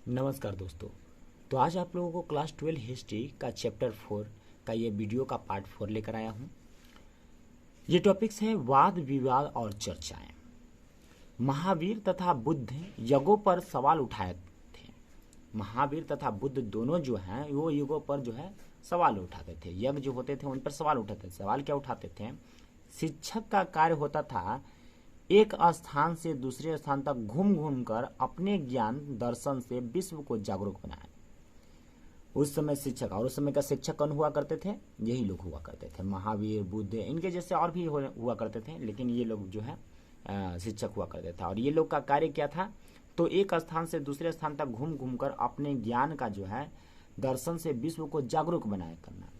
नमस्कार दोस्तों। तो आज आप लोगों को क्लास 12 हिस्ट्री का चैप्टर 4 का ये वीडियो का पार्ट 4 लेकर आया हूँ। ये टॉपिक्स हैं वाद विवाद और चर्चाएं। महावीर तथा बुद्ध युगों पर सवाल उठाए थे। महावीर तथा बुद्ध दोनों जो हैं वो युगों पर जो है सवाल उठाते थे। यज्ञ जो होते थे उन पर सवाल उठाते थे। सवाल क्या उठाते थे? शिक्षक का कार्य होता था एक स्थान से दूसरे स्थान तक घूम घूम कर अपने ज्ञान दर्शन से विश्व को जागरूक बनाए। उस समय शिक्षक और उस समय का शिक्षक कौन हुआ करते थे? यही लोग हुआ करते थे। महावीर, बुद्ध, इनके जैसे और भी हुआ करते थे, लेकिन ये लोग जो है शिक्षक हुआ करते थे। और ये लोग का कार्य क्या था? तो एक स्थान से दूसरे स्थान तक घूम घूम कर अपने ज्ञान का जो है दर्शन से विश्व को जागरूक बनाया करना।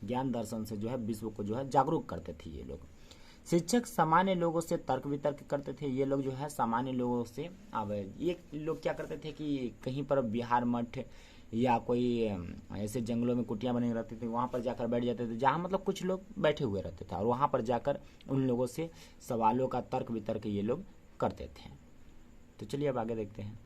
ज्ञान दर्शन से जो है विश्व को जो है जागरूक करते थे ये लोग। शिक्षक सामान्य लोगों से तर्क वितर्क करते थे। ये लोग जो है सामान्य लोगों से, अब ये लोग क्या करते थे कि कहीं पर बिहार मठ या कोई ऐसे जंगलों में कुटिया बनी रहती थी, वहाँ पर जाकर बैठ जाते थे, जहाँ मतलब कुछ लोग बैठे हुए रहते थे, और वहाँ पर जाकर उन लोगों से सवालों का तर्क वितर्क ये लोग करते थे। तो चलिए अब आगे देखते हैं।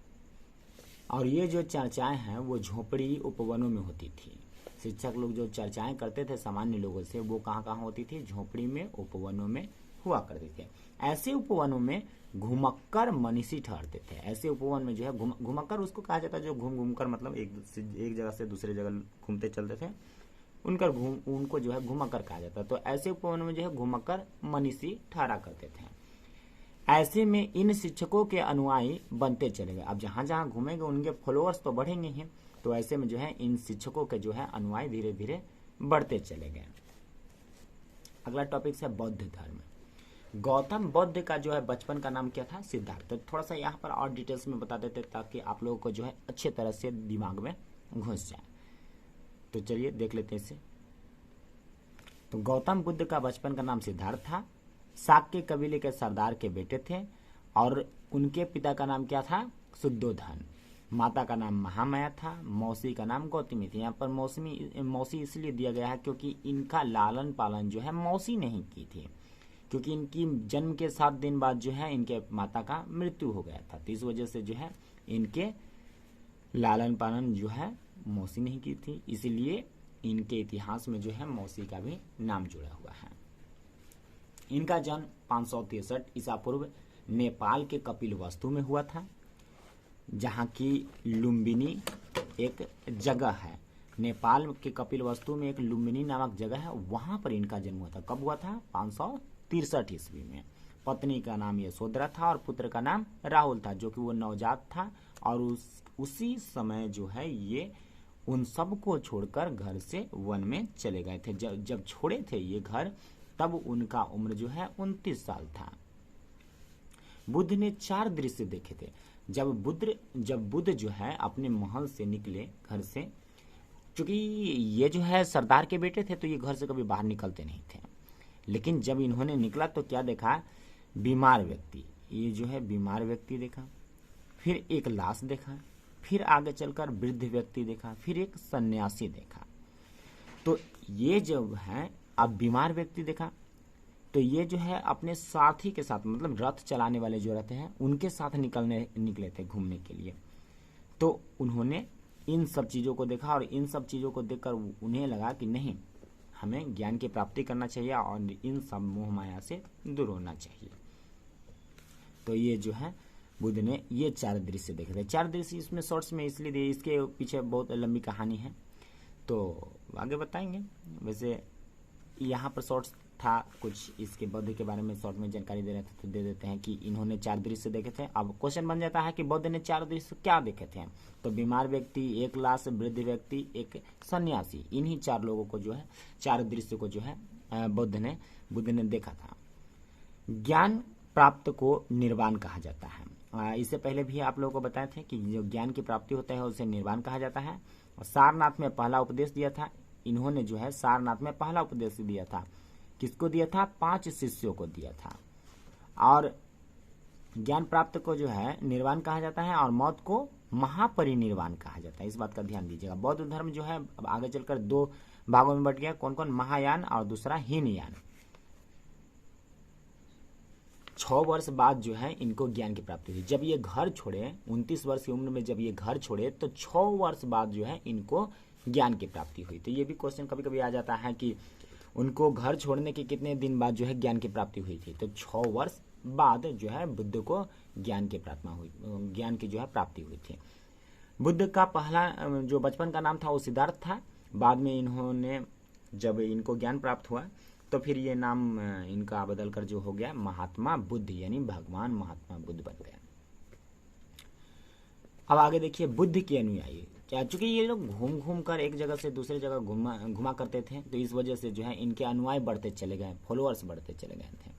और ये जो चर्चाएं हैं वो झोपड़ी उपवनों में होती थी। शिक्षक लोग जो चर्चाएं करते थे सामान्य लोगों से, वो कहाँ कहाँ होती थी? झोपड़ी में, उपवनों में हुआ करते थे। ऐसे उपवनों में घुमक्कर मनीषी ठहरते थे। ऐसे उपवन में जो है घुमक्कर उसको कहा जाता है जो घूम घूम कर मतलब एक जगह से दूसरे जगह घूमते चलते थे, उनको जो है घुमक्कर कहा जाता है। तो ऐसे उपवनों में जो है घुमक्कर मनीषी ठहरा करते थे। ऐसे में इन शिक्षकों के अनुयायी बनते चले गए। अब जहाँ जहाँ घूमेंगे उनके फॉलोअर्स तो बढ़ेंगे ही, तो ऐसे में जो है इन शिक्षकों के जो है अनुयायी धीरे धीरे बढ़ते चले गए। अगला टॉपिक है बौद्ध धर्म। गौतम बुद्ध का जो है बचपन का नाम क्या था? सिद्धार्थ। तो थोड़ा सा यहाँ पर और डिटेल्स में बता देते ताकि आप लोगों को जो है अच्छे तरह से दिमाग में घुस जाए। तो चलिए देख लेते हैं इसे। तो गौतम बुद्ध का बचपन का नाम सिद्धार्थ था। शाक्य कबीले के सरदार के बेटे थे और उनके पिता का नाम क्या था? शुद्धोधन। माता का नाम महामाया था। मौसी का नाम गौतमी थी। यहाँ पर मौसी इसलिए दिया गया है क्योंकि इनका लालन पालन जो है मौसी नहीं की थी, क्योंकि इनकी जन्म के 7 दिन बाद जो है इनके माता का मृत्यु हो गया था। तो इस वजह से जो है इनके लालन पालन जो है मौसी नहीं की थी, इसलिए इनके इतिहास में जो है मौसी का भी नाम जुड़ा हुआ है। इनका जन्म 563 ईसा पूर्व नेपाल के कपिलवस्तु में हुआ था, जहाँ की लुम्बिनी एक जगह है। नेपाल के कपिलवस्तु में एक लुम्बिनी नामक जगह है, वहाँ पर इनका जन्म हुआ था। कब हुआ था? 563 ईस्वी में। पत्नी का नाम यशोधरा था और पुत्र का नाम राहुल था, जो कि वो नवजात था। और उसी समय जो है ये उन सबको छोड़कर घर से वन में चले गए थे। जब छोड़े थे ये घर, तब उनका उम्र जो है 29 साल था। बुद्ध ने 4 दृश्य देखे थे। जब बुद्ध जो है अपने महल से निकले, घर से, क्योंकि ये जो है सरदार के बेटे थे तो ये घर से कभी बाहर निकलते नहीं थे, लेकिन जब इन्होंने निकला तो क्या देखा? बीमार व्यक्ति। ये जो है बीमार व्यक्ति देखा, फिर एक लाश देखा, फिर आगे चलकर वृद्ध व्यक्ति देखा, फिर एक सन्यासी देखा। तो ये जो है अब बीमार व्यक्ति देखा तो ये जो है अपने साथी के साथ, मतलब रथ चलाने वाले जो रहते हैं उनके साथ निकले थे घूमने के लिए। तो उन्होंने इन सब चीज़ों को देखा और इन सब चीज़ों को देखकर उन्हें लगा कि नहीं, हमें ज्ञान की प्राप्ति करना चाहिए और इन सब मोह माया से दूर होना चाहिए। तो ये जो है बुद्ध ने ये 4 दृश्य देखे थे। 4 दृश्य इसमें शॉर्ट्स में इसलिए दिए, इसके पीछे बहुत लंबी कहानी है, तो आगे बताएंगे। वैसे यहाँ पर शॉर्ट्स था कुछ इसके बुद्ध के बारे में शॉर्ट में जानकारी दे रहे थे, तो दे देते हैं कि इन्होंने 4 दृश्य देखे थे। अब क्वेश्चन बन जाता है कि बुद्ध ने 4 दृश्य क्या देखे थे? तो बीमार व्यक्ति, एक लाश, वृद्ध व्यक्ति, एक सन्यासी, इन्हीं 4 लोगों को जो है 4 दृश्य को जो है बुद्ध ने देखा था। ज्ञान प्राप्त को निर्वाण कहा जाता है। इससे पहले भी आप लोगों को बताए थे कि जो ज्ञान की प्राप्ति होता है उसे निर्वाण कहा जाता है। और सारनाथ में पहला उपदेश दिया था इन्होंने, जो है सारनाथ में पहला उपदेश दिया था। किसको दिया था? 5 शिष्यों को दिया था। और ज्ञान प्राप्त को जो है निर्वाण कहा जाता है और मौत को महापरिनिर्वाण कहा जाता है। इस बात का ध्यान दीजिएगा। बौद्ध धर्म जो है अब आगे चलकर 2 भागों में बट गया। कौन कौन? महायान और दूसरा हीनयान। 6 वर्ष बाद जो है इनको ज्ञान की प्राप्ति हुई। जब ये घर छोड़े 29 वर्ष की उम्र में जब ये घर छोड़े तो 6 वर्ष बाद जो है इनको ज्ञान की प्राप्ति हुई। तो ये भी क्वेश्चन कभी कभी आ जाता है कि उनको घर छोड़ने के कितने दिन बाद जो है ज्ञान की प्राप्ति हुई थी। तो 6 वर्ष बाद जो है बुद्ध को ज्ञान की जो है प्राप्ति हुई थी। बुद्ध का पहला जो बचपन का नाम था वो सिद्धार्थ था। बाद में इन्होंने जब इनको ज्ञान प्राप्त हुआ तो फिर ये नाम इनका बदलकर जो हो गया महात्मा बुद्ध, यानी भगवान महात्मा बुद्ध बन गए। अब आगे देखिए बुद्ध के अनुयायी क्या, चूंकि ये लोग घूम घूम कर एक जगह से दूसरे जगह घुमा करते थे तो इस वजह से जो है इनके अनुयायी बढ़ते चले गए, फॉलोअर्स बढ़ते चले गए थे।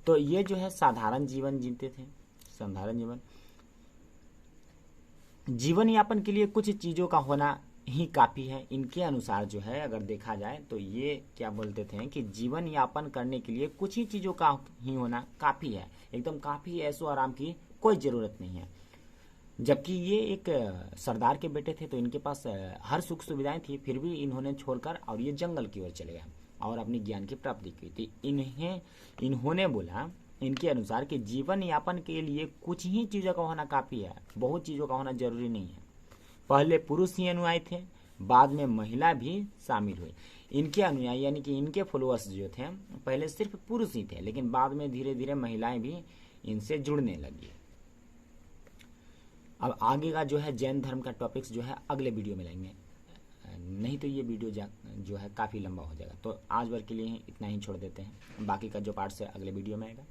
तो ये जो है साधारण जीवन जीते थे। साधारण जीवन यापन के लिए कुछ चीजों का होना ही काफी है। इनके अनुसार जो है अगर देखा जाए तो ये क्या बोलते थे कि जीवन यापन करने के लिए कुछ ही चीजों का ही होना काफी है, एकदम काफी, ऐसो आराम की कोई जरूरत नहीं है। जबकि ये एक सरदार के बेटे थे तो इनके पास हर सुख सुविधाएं थी, फिर भी इन्होंने छोड़कर और ये जंगल की ओर चले गए और अपनी ज्ञान की प्राप्ति की थी। इन्होंने बोला इनके अनुसार कि जीवन यापन के लिए कुछ ही चीजों का होना काफी है, बहुत चीजों का होना जरूरी नहीं है। पहले पुरुष ही अनुयायी थे, बाद में महिला भी शामिल हुई। इनके अनुयायी यानी कि इनके फॉलोअर्स जो थे पहले सिर्फ पुरुष ही थे, लेकिन बाद में धीरे धीरे महिलाएं भी इनसे जुड़ने लगी। अब आगे का जो है जैन धर्म का टॉपिक्स जो है अगले वीडियो में लेंगे, नहीं तो ये वीडियो जो है काफ़ी लंबा हो जाएगा। तो आज भर के लिए इतना ही छोड़ देते हैं, बाकी का जो पार्ट्स है अगले वीडियो में आएगा।